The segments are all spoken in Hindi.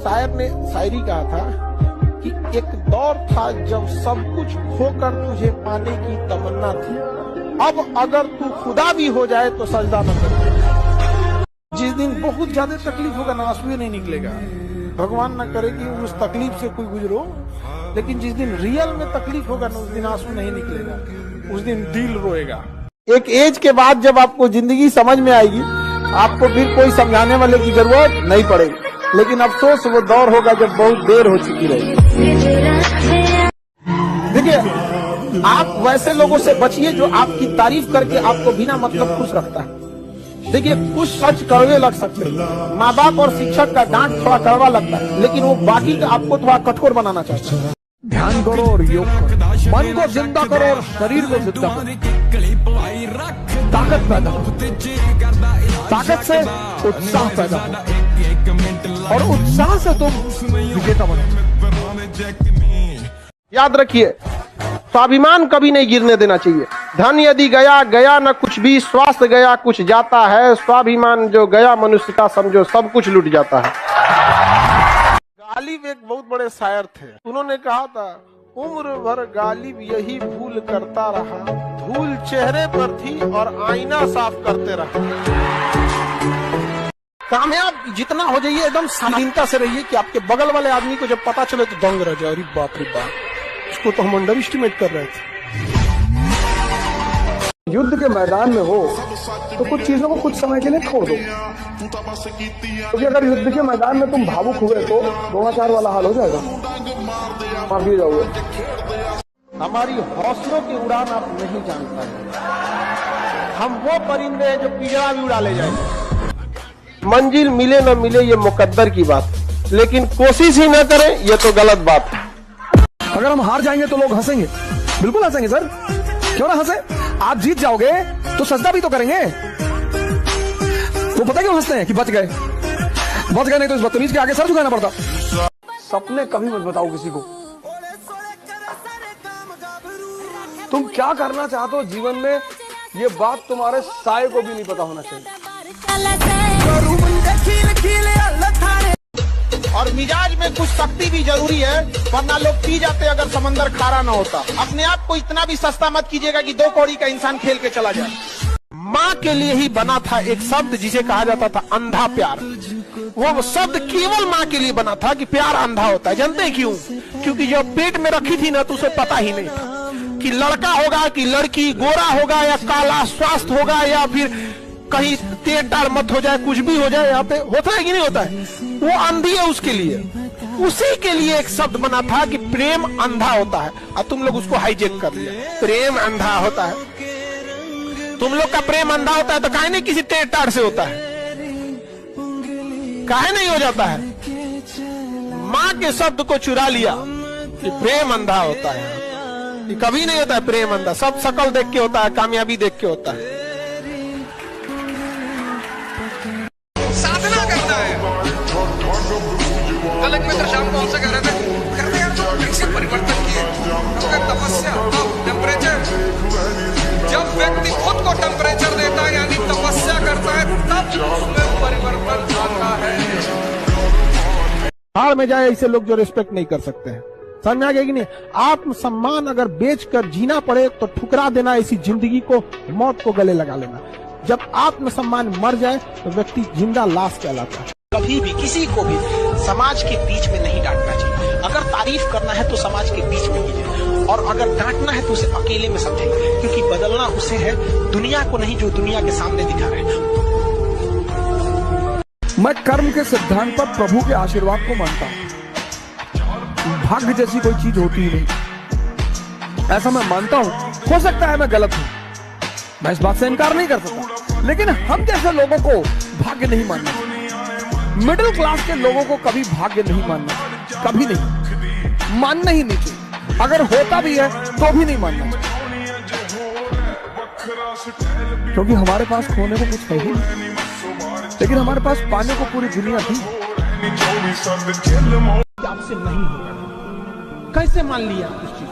शायर ने शायरी कहा था कि एक दौर था जब सब कुछ खोकर तुझे पाने की तमन्ना थी, अब अगर तू खुदा भी हो जाए तो सजदा न कर। जिस दिन बहुत ज्यादा तकलीफ होगा ना, आंसू नहीं निकलेगा। भगवान न करे कि उस तकलीफ से कोई गुजरो, लेकिन जिस दिन रियल में तकलीफ होगा ना, उस दिन आंसू नहीं निकलेगा, उस दिन दिल रोएगा। एक एज के बाद जब आपको जिंदगी समझ में आएगी, आपको फिर कोई समझाने वाले की जरूरत नहीं पड़ेगी। लेकिन अफसोस वो दौर होगा जब बहुत देर हो चुकी रहेगी। देखिए, आप वैसे लोगों से बचिए जो आपकी तारीफ करके आपको बिना मतलब खुश रखता है। देखिए, कुछ सच कड़वे लग सकते हैं, माँ बाप और शिक्षक का डांट थोड़ा कड़वा लगता है, लेकिन वो बाकी का आपको थोड़ा कठोर बनाना चाहता है। ध्यान करो और योग करो, मन को जिंदा करो और शरीर को जिंदा करो। ताकत पैदा हो, ताकत से उत्साह पैदा हो, और उत्साह से तुम विजेता बनो। याद रखिए, स्वाभिमान कभी नहीं गिरने देना चाहिए। धन यदि गया, गया न कुछ भी, स्वास्थ्य गया कुछ जाता है, स्वाभिमान जो गया मनुष्य का समझो सब कुछ लूट जाता है। गालिब एक बहुत बड़े शायर थे, उन्होंने कहा था, उम्र भर गालिब यही भूल करता रहा, धूल चेहरे पर थी और आईना साफ करते रहा। कामयाब जितना हो जाइए, एकदम शालीनता से रहिए कि आपके बगल वाले आदमी को जब पता चले तो दंग रह जाए, अरे बाप रे बाप, इसको तो हम अंडर एस्टिमेट कर रहे थे। युद्ध के मैदान में हो तो कुछ चीजों को कुछ समय के लिए छोड़ दो, क्योंकि अगर युद्ध के मैदान में तुम भावुक हुए तो 2004 वाला हाल हो जाएगा, मार दिए जाओगे। हमारी हौसलों की उड़ान आप नहीं जान पाएंगे। हम वो परिंदे हैं जो पिंजरा भी उड़ा ले जाएंगे। मंजिल मिले न मिले ये मुकद्दर की बात, लेकिन कोशिश ही न करें ये तो गलत बात है। अगर हम हार जाएंगे तो लोग हंसेंगे, बिल्कुल हंसेंगे सर, क्यों ना हंसे। आप जीत जाओगे तो सजदा भी तो करेंगे। तो पता क्यों हंसते हैं कि बच गए, नहीं तो इस बदतमीज के आगे सर झुकाना पड़ता। सपने कभी मत बताओ किसी को। तुम क्या करना चाहते हो जीवन में, ये बात तुम्हारे साये को भी नहीं पता होना चाहिए। और मिजाज में कुछ शक्ति भी जरूरी है, वरना लोग पी जाते अगर समंदर खारा ना होता। अपने आप को इतना भी सस्ता मत कीजिएगा कि 2 कौड़ी का इंसान खेल के चला जाए। माँ के लिए ही बना था एक शब्द जिसे कहा जाता था अंधा प्यार। वो शब्द केवल माँ के लिए बना था कि प्यार अंधा होता है। जानते हैं क्यों? क्योंकि जब पेट में रखी थी ना, तो उसे पता ही नहीं था कि लड़का होगा कि लड़की, गोरा होगा या काला, स्वास्थ्य होगा या फिर कहीं तेज डाल मत हो जाए, कुछ भी हो जाए। यहाँ पे होता है कि नहीं होता है? वो अंधी है उसके लिए, उसी के लिए एक शब्द बना था कि प्रेम अंधा होता है। और तुम लोग उसको हाईजेक कर लिया, प्रेम अंधा होता है। तुम लोग का प्रेम अंधा होता है तो काहे नहीं किसी तेज टाड़ से होता है, काहे नहीं हो जाता है? माँ के शब्द को चुरा लिया कि प्रेम अंधा होता है। ये कभी नहीं होता है प्रेम अंधा, सब शकल देख के होता है, कामयाबी देख के होता है। साधना करना है। कल एक मित्र शाम को हमसे कह रहे थे, करते यार तो कैसे परिवर्तन किए, तपस्या, टेम्परेचर। जब व्यक्ति खुद को टेम्परेचर देता है यानी तपस्या करता है, तब उसमें परिवर्तन आता है। हार में जाए ऐसे लोग जो रिस्पेक्ट नहीं कर सकते हैं। समझ में आ गया कि नहीं? आत्मसम्मान अगर बेचकर जीना पड़े तो ठुकरा देना, ऐसी जिंदगी को, मौत को गले लगा लेना। जब आत्मसम्मान मर जाए तो व्यक्ति जिंदा लाश कहलाता है। कभी भी किसी को भी समाज के बीच में नहीं डांटना चाहिए। अगर तारीफ करना है तो समाज के बीच में कीजिए, और अगर डांटना है तो उसे अकेले में समझें, क्योंकि बदलना उसे है, दुनिया को नहीं जो दुनिया के सामने दिखा रहे हैं। मैं कर्म के सिद्धांत पर प्रभु के आशीर्वाद को मानता हूं। भाग्य जैसी कोई चीज होती ही नहीं, ऐसा मैं मानता हूं। हो सकता है मैं गलत हूं, मैं इस बात से इनकार नहीं कर सकता, लेकिन हम जैसे लोगों को भाग्य नहीं मानना। मिडिल क्लास के लोगों को कभी भाग्य नहीं मानना, कभी नहीं मानना ही नहीं चाहिए। अगर होता भी है तो भी नहीं मानना चाहिए, क्योंकि हमारे पास खोने को कुछ है ही, लेकिन हमारे पास पाने को पूरी दुनिया थी। आपसे नहीं होगा, कैसे मान लिया उस चीज?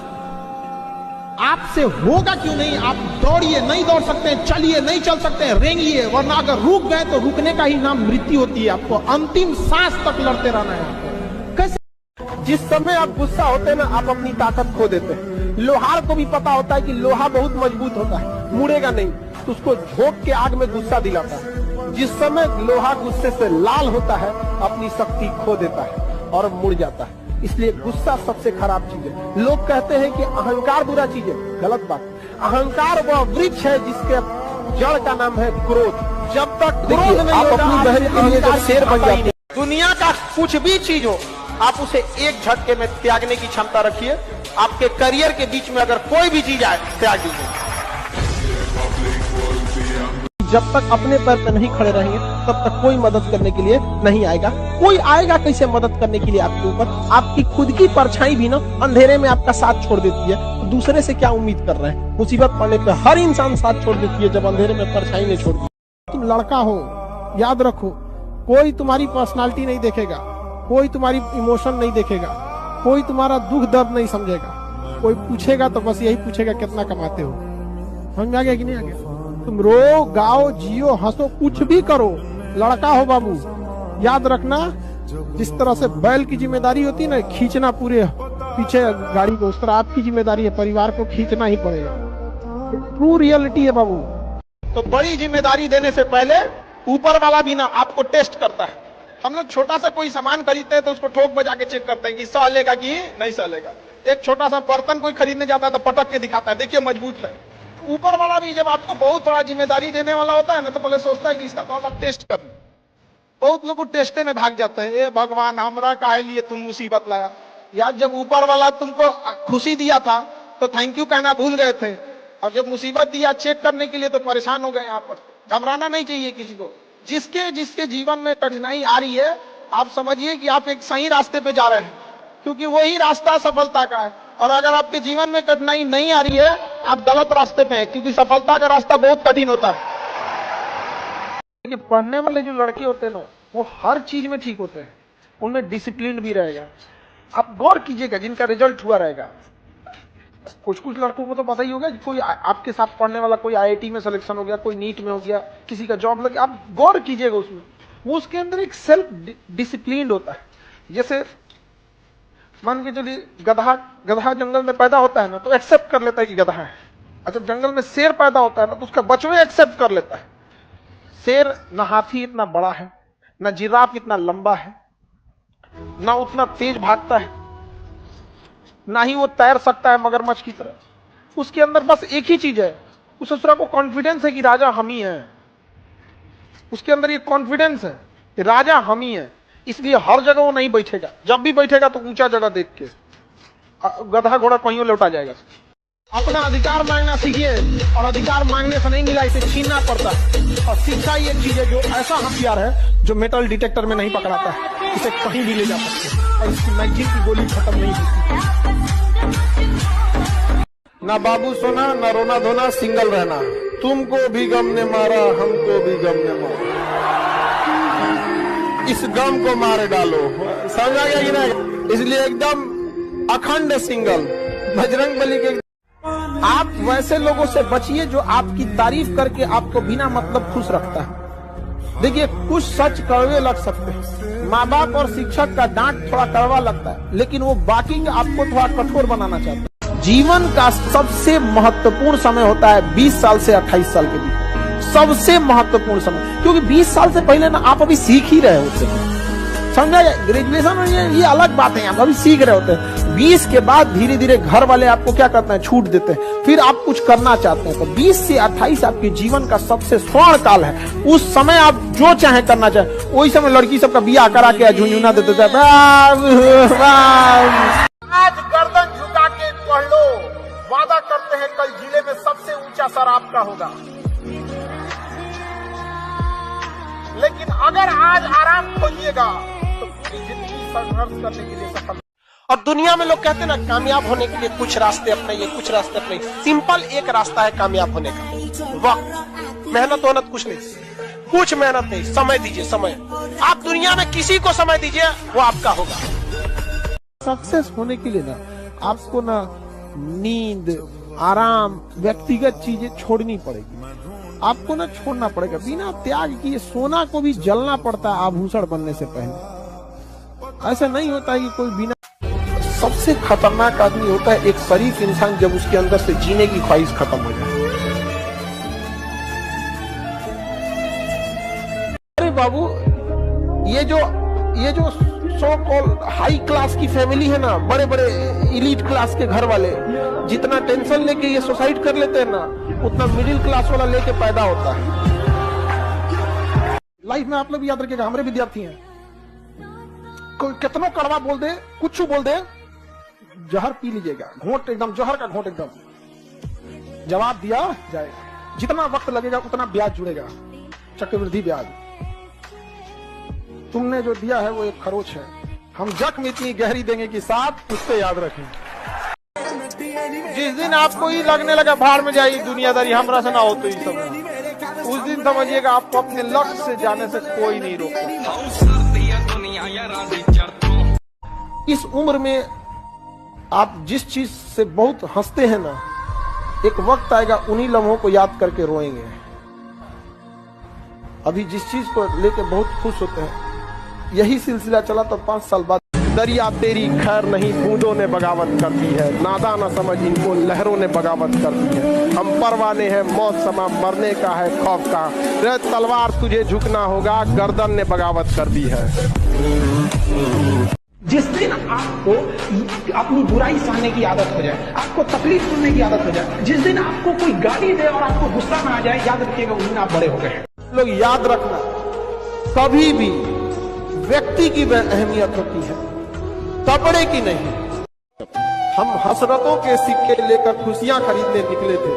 आपसे होगा क्यों नहीं? आप दौड़िए, नहीं दौड़ सकते हैं, चलिए, नहीं चल सकते हैं, रेंगिए, वरना अगर रुक गए तो रुकने का ही नाम मृत्यु होती है। आपको अंतिम सांस तक लड़ते रहना है। जिस समय आप गुस्सा होते हैं ना, आप अपनी ताकत खो देते हैं। लोहार को भी पता होता है कि लोहा बहुत मजबूत होता है, मुड़ेगा नहीं, तो उसको झोंक के आग में गुस्सा दिलाता है। जिस समय लोहा गुस्से से लाल होता है, अपनी शक्ति खो देता है और मुड़ जाता है। इसलिए गुस्सा सबसे खराब चीज है। लोग कहते हैं कि अहंकार बुरा चीज है, गलत बात। अहंकार वह वृक्ष है जिसके जड़ का नाम है क्रोध। जब तक क्रोध नहीं आप होगा, अपनी बहन के लिए जब शेर बन जाते हैं, दुनिया का कुछ भी चीज हो, आप उसे एक झटके में त्यागने की क्षमता रखिए। आपके करियर के बीच में अगर कोई भी चीज आए, त्याग दीजिए। जब तक अपने पैर पे नहीं खड़े रहेंगे, तब तक कोई मदद करने के लिए नहीं आएगा। कोई आएगा कैसे मदद करने के लिए आपके ऊपर? आपकी खुद की परछाई भी ना अंधेरे में आपका साथ छोड़ देती है, तो दूसरे से क्या उम्मीद कर रहे हैं? मुसीबत पड़ने पे हर इंसान साथ छोड़ देती है, जब अंधेरे में परछाई नहीं छोड़ती। तुम लड़का हो, याद रखो, कोई तुम्हारी पर्सनालिटी नहीं देखेगा, कोई तुम्हारी इमोशन नहीं देखेगा, कोई तुम्हारा दुख दर्द नहीं समझेगा। कोई पूछेगा तो बस यही पूछेगा कितना कमाते हो। समझ में आ गया कि नहीं आ गया? तुम रो, गाओ, जियो, हंसो, कुछ भी करो, लड़का हो बाबू। याद रखना, जिस तरह से बैल की जिम्मेदारी होती है ना, खींचना पूरे पीछे गाड़ी को, उस तरह आपकी जिम्मेदारी है, परिवार को खींचना ही पड़ेगा। ट्रू रियलिटी है बाबू। तो बड़ी जिम्मेदारी देने से पहले ऊपर वाला भी ना आपको टेस्ट करता है। हम लोग छोटा सा कोई सामान खरीदते हैं तो उसको ठोक बजा के चेक करते हैं कि सहलेगा कि नहीं सहलेगा। एक छोटा सा बर्तन कोई खरीदने जाता है तो पटक के दिखाता है, देखिए मजबूत है। ऊपर वाला भी जब आपको बहुत बड़ा जिम्मेदारी देने वाला होता है ना, तो पहले सोचता है कि इसका तो आप टेस्ट कर। बहुत लोग टेस्टे में भाग जाते हैं, ए भगवान हमरा काहे लिए तुम मुसीबत लाया। यार जब ऊपर वाला तुमको खुशी दिया था तो थैंक यू कहना भूल गए थे, और जब मुसीबत दिया चेक करने के लिए तो परेशान हो गए। यहाँ पर घबराना नहीं चाहिए किसी को। जिसके जिसके जीवन में कठिनाई आ रही है, आप समझिए कि आप एक सही रास्ते पे जा रहे हैं, क्योंकि वही रास्ता सफलता का है। और अगर आपके जीवन में कठिनाई नहीं आ रही है, आप गलत रास्ते पे हैं, क्योंकि सफलता का रास्ता बहुत कठिन होता है। देखिए, पढ़ने वाले जो लड़के होते हैं ना, वो हर चीज में ठीक होते हैं, उनमें डिसिप्लिन भी रहेगा। आप गौर कीजिएगा, जिनका रिजल्ट हुआ रहेगा। कुछ कुछ लड़कों को तो पता ही होगा, कोई आपके साथ पढ़ने वाला कोई आईआईटी में सिलेक्शन हो गया, कोई नीट में हो गया, किसी का जॉब लग गया। आप गौर कीजिएगा उसमें, वो उसके अंदर एक सेल्फ डिसिप्लिन होता है। जैसे मान के चलिए, गधा जंगल में पैदा होता है ना, तो एक्सेप्ट कर लेता है कि गधा है। अच्छा, जंगल में शेर पैदा होता है ना, तो उसका बचवे एक्सेप्ट कर लेता है। शेर ना हाथी इतना बड़ा है, ना जिराफ इतना लंबा है, ना उतना तेज भागता है, ना ही वो तैर सकता है मगरमच्छ की तरह। उसके अंदर बस एक ही चीज है, उस दूसरा को कॉन्फिडेंस है कि राजा हम ही हैं। उसके अंदर ये कॉन्फिडेंस है कि राजा हम ही हैं, इसलिए हर जगह वो नहीं बैठेगा। जब भी बैठेगा तो ऊंचा जगह देख के। गधा घोड़ा कहीं लौटा जाएगा। अपना अधिकार मांगना सीखिए, और अधिकार मांगने से नहीं मिला, इसे छीनना पड़ता है। और शिक्षा ही एक चीज है जो ऐसा हथियार है जो मेटल डिटेक्टर में नहीं पकड़ाता है, इसे कहीं भी ले जा सकते हैं, और इसकी मैगजीन की गोली खत्म नहीं होती। ना बाबू सोना, ना रोना धोना, सिंगल रहना। तुमको भी गम ने मारा, हमको भी गम ने मारा, इस गम को मार डालो। समझा गया कि नहीं? इसलिए एकदम अखंड सिंगल, बजरंगबली के। आप वैसे लोगों से बचिए जो आपकी तारीफ करके आपको बिना मतलब खुश रखता है। देखिए, कुछ सच कड़वे लग सकते हैं, माँ बाप और शिक्षक का डांट थोड़ा कड़वा लगता है, लेकिन वो बाकी के आपको थोड़ा कठोर बनाना चाहते हैं। जीवन का सबसे महत्वपूर्ण समय होता है 20 साल से 28 साल के बीच, सबसे महत्वपूर्ण समय। क्योंकि 20 साल से पहले ना आप अभी सीख ही रहे होते हैं, समझा? ग्रेजुएशन में ये अलग बात है, आप अभी सीख रहे होते हैं। 20 के बाद धीरे धीरे घर वाले आपको क्या करते हैं, छूट देते हैं, फिर आप कुछ करना चाहते हैं। तो 20 से 28 आपके जीवन का सबसे स्वर्ण काल है। उस समय आप जो चाहे करना चाहे। वही समय लड़की सबका बियाह करा के झुंझुना देते थे। आज गर्दन झुका के पढ़ लो, वादा करते हैं कल जिले में सबसे ऊंचा सर आपका होगा। लेकिन अगर आज आराम खोजिएगा तो पूरी जिंदगी संघर्ष करने के लिए सफल। और दुनिया में लोग कहते हैं ना, कामयाब होने के लिए कुछ रास्ते अपनाइए, कुछ रास्ते अपनाइए। सिंपल एक रास्ता है कामयाब होने का, वक्त। मेहनत वहनत कुछ नहीं, कुछ मेहनत नहीं, समय दीजिए। समय, आप दुनिया में किसी को समय दीजिए, वो आपका होगा। सक्सेस होने के लिए ना आपको ना नींद, आराम, व्यक्तिगत चीजें छोड़नी पड़ेगी। आपको ना छोड़ना पड़ेगा। बिना त्याग किए सोना को भी जलना पड़ता है आभूषण बनने से पहले। ऐसा नहीं होता है कि कोई बिना सबसे खतरनाक आदमी होता है एक शरीफ इंसान, जब उसके अंदर से जीने की ख्वाहिश खत्म हो जाए। अरे बाबू, ये जो सो कॉल्ड हाई क्लास की फैमिली है ना, बड़े बड़े इलीट क्लास के घर वाले, जितना टेंशन लेके ये सुसाइड कर लेते हैं ना, उतना मिडिल क्लास वाला लेके पैदा होता है। लाइफ में आप लोग भी याद रखिएगा, हमारे विद्यार्थी हैं, कोई कितना कड़वा बोल दे, कुछ बोल दे, जहर पी लीजिएगा, घोंट एकदम जहर का घोंट एकदम, जवाब दिया जाएगा। जितना वक्त लगेगा उतना ब्याज जुड़ेगा, चक्रवृद्धि ब्याज। तुमने जो दिया है वो एक खरोच है, हम जख्म इतनी गहरी देंगे कि साथ उससे याद रखें। जिस दिन आपको ही लगने लगा भाड़ में जाएगी दुनियादारी, हमरा से ना हो तो ही सब, उस दिन समझिएगा आपको अपने लक्ष्य से जाने से कोई नहीं रोकता। इस उम्र में आप जिस चीज से बहुत हंसते हैं ना, एक वक्त आएगा उन्हीं लम्हों को याद करके रोएंगे। अभी जिस चीज को लेके बहुत खुश होते हैं, यही सिलसिला चला तो 5 साल बाद दरिया तेरी खैर नहीं, बूंदों ने बगावत कर दी है, नादा न समझ इनको लहरों ने बगावत कर दी है। हम परवाने हैं मौत समा, मरने का है खौफ का, रे तलवार तुझे झुकना होगा, गर्दन ने बगावत कर दी है। जिस दिन आपको अपनी बुराई सहने की आदत हो जाए, आपको तकलीफ सुनने की आदत हो जाए, जिस दिन आपको कोई गाली दे और आपको गुस्सा ना आ जाए, याद रखिएगा उस दिन आप बड़े हो गए। लोग याद रखना, कभी भी व्यक्ति की अहमियत होती है, कपड़े की नहीं। हम हसरतों के सिक्के लेकर खुशियां खरीदने निकले थे,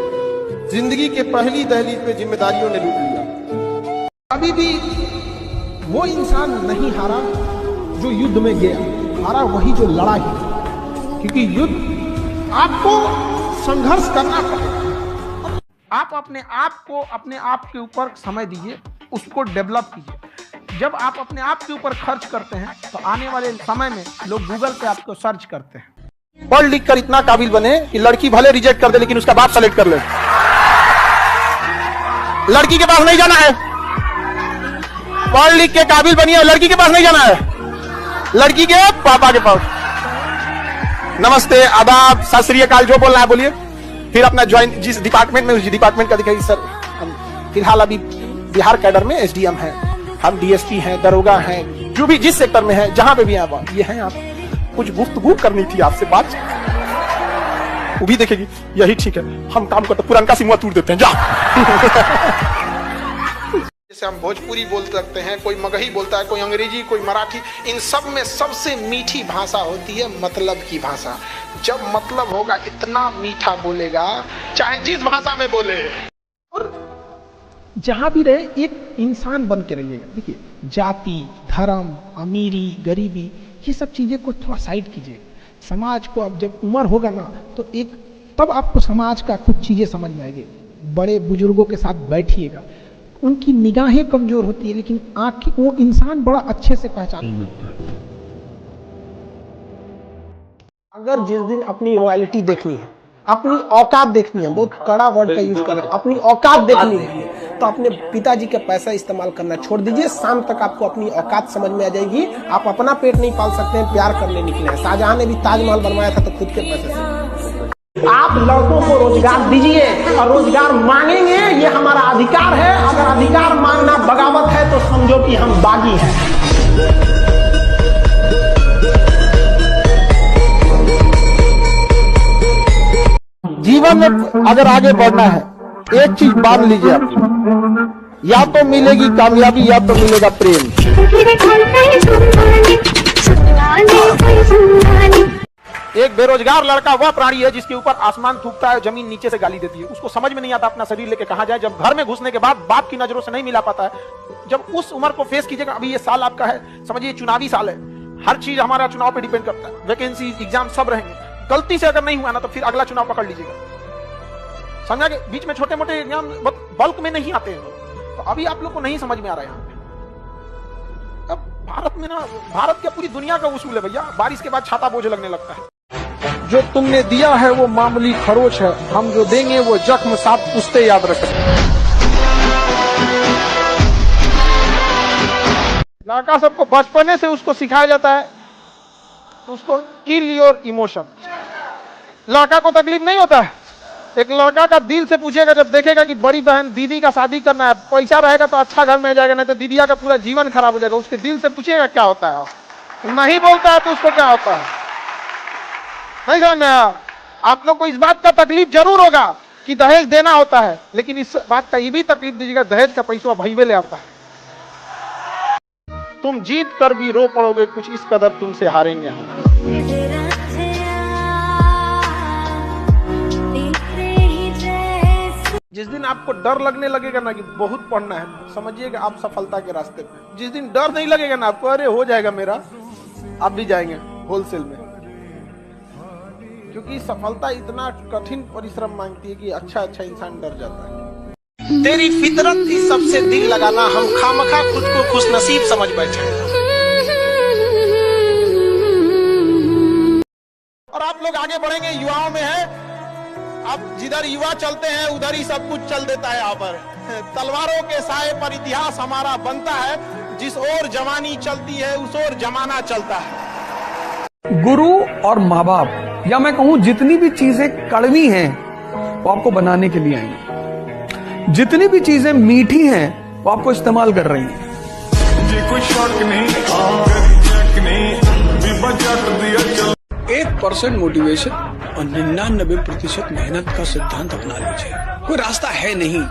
जिंदगी के पहली दहलीज पे जिम्मेदारियों ने लूट लिया। अभी भी वो इंसान नहीं हारा जो युद्ध में गया, हारा वही जो लड़ा ही, क्योंकि युद्ध आपको संघर्ष करना पड़ेगा। आप अपने आप के ऊपर समय दीजिए, उसको डेवलप कीजिए। जब आप अपने आप के ऊपर खर्च करते हैं तो आने वाले समय में लोग गूगल पे आपको सर्च करते हैं। पढ़ लिख कर इतना काबिल बने कि लड़की भले रिजेक्ट कर दे लेकिन उसका बाप सेलेक्ट कर ले। लड़की के पास नहीं जाना है, पढ़ लिख के काबिल बनिए, लड़की के पास नहीं जाना है, लड़की के पापा के पास। नमस्ते, आदाब, सत श्री अकाल, जो बोलना है बोलिए। फिर अपना ज्वाइन जिस डिपार्टमेंट में, उस डिपार्टमेंट का दिखाइए। सर हम फिलहाल अभी बिहार कैडर में एसडीएम हैं, हम डीएसपी हैं, दरोगा हैं, जो भी जिस सेक्टर में है, जहां पे भी हैं ये हैं। आप कुछ गुफ्तगू करनी थी आपसे, बात वो भी देखेगी, यही ठीक है, हम काम करते पुराना सिमुआ तोड़ देते हैं, जा। जैसे हम भोजपुरी बोल सकते हैं, कोई मगही बोलता है, कोई अंग्रेजी, कोई मराठी, इन सब में सबसे मीठी भाषा होती है मतलब की भाषा। जब मतलब होगा इतना मीठा बोलेगा, चाहे जिस भाषा में बोले। और जहां भी रहे एक इंसान बन के रहिएगा। देखिए, जाति, धर्म, अमीरी, गरीबी, ये सब चीजें को थोड़ा साइड कीजिए। समाज को अब जब उम्र होगा ना, तो तब आपको समाज का कुछ चीजें समझ में आएगी। बड़े बुजुर्गों के साथ बैठिएगा, उनकी निगाहें कमजोर होती है लेकिन आंखें, वो इंसान बड़ा अच्छे से पहचान। अगर जिस दिन अपनी रॉयल्टी देखनी है, अपनी औकात देखनी है, बहुत कड़ा वर्ड का यूज कर, अपनी औकात देखनी है, तो अपने पिताजी का पैसा इस्तेमाल करना छोड़ दीजिए। शाम तक आपको अपनी औकात समझ में आ जाएगी। आप अपना पेट नहीं पाल सकते हैं, प्यार करने निकले हैं। शाहजहां ने भी ताजमहल बनवाया था तो खुद के पैसे से। आप लड़कों को रोजगार दीजिए और रोजगार मांगेंगे, ये हमारा अधिकार है। अगर अधिकार मांगना बगावत है तो समझो कि हम बागी हैं। जीवन में अगर आगे बढ़ना है, एक चीज मान लीजिए आप, या तो मिलेगी कामयाबी या तो मिलेगा प्रेम। एक बेरोजगार लड़का वह प्राणी है जिसके ऊपर आसमान थूकता है, जमीन नीचे से गाली देती है। उसको समझ में नहीं आता अपना शरीर लेके कहां जाए। जब घर में घुसने के बाद बाप की नजरों से नहीं मिला पाता है, जब उस उम्र को फेस कीजिएगा। अभी ये साल आपका है, समझिए चुनावी साल है, हर चीज हमारा चुनाव पे डिपेंड करता है। वैकेंसी, एग्जाम सब रहेंगे। गलती से अगर नहीं हुआ ना तो फिर अगला चुनाव पकड़ लीजिएगा। समझा कि बीच में छोटे मोटे एग्जाम बल्क में नहीं आते हैं, तो अभी आप लोग को नहीं समझ में आ रहा है। यहाँ पे अब भारत में ना, भारत क्या पूरी दुनिया का उसूल है भैया, बारिश के बाद छाता बोझ लगने लगता है। जो तुमने दिया है वो मामूली खरोच है, हम जो देंगे वो जख्म साथ पुश्ते याद रखें। लड़का सबको बचपने से उसको सिखाया जाता है तो उसको किल योर इमोशन। लड़का को तकलीफ नहीं होता है, एक लड़का का दिल से पूछेगा जब देखेगा कि बड़ी बहन दीदी का शादी करना है, पैसा रहेगा तो अच्छा घर में जाएगा, नहीं तो दीदिया का पूरा जीवन खराब हो जाएगा, उसके दिल से पूछेगा क्या होता है। नहीं बोलता है तो उसको क्या होता है, नहीं समझ में आया? आप लोग को इस बात का तकलीफ जरूर होगा कि दहेज देना होता है, लेकिन इस बात का ये भी तकलीफ दीजिएगा दहेज का पैसा भईवे ले आता है। तुम जीत कर भी रो पड़ोगे, कुछ इस कदर तुमसे हारेंगे हम। जिस दिन आपको डर लगने लगेगा ना कि बहुत पढ़ना है, समझिएगा आप सफलता के रास्ते पे। जिस दिन डर नहीं लगेगा ना आपको, अरे हो जाएगा मेरा, आप भी जाएंगे होलसेल में। क्योंकि सफलता इतना कठिन परिश्रम मांगती है कि अच्छा इंसान डर जाता है। तेरी फितरत थी सबसे दिल लगाना, हम खामखा खुद को खुशनसीब समझ बैठे। और आप लोग आगे बढ़ेंगे, युवाओं में है, अब जिधर युवा चलते हैं उधर ही सब कुछ चल देता है। यहाँ पर तलवारों के साए पर इतिहास हमारा बनता है, जिस ओर जवानी चलती है उस ओर जमाना चलता है। गुरु और माँ बाप, या मैं कहूं जितनी भी चीजें कड़वी हैं वो आपको बनाने के लिए आई हैं, जितनी भी चीजें मीठी हैं वो आपको इस्तेमाल कर रही हैं। ये कोई शौक नहीं, 1% मोटिवेशन और 99% मेहनत का सिद्धांत अपना लीजिए, कोई रास्ता है नहीं।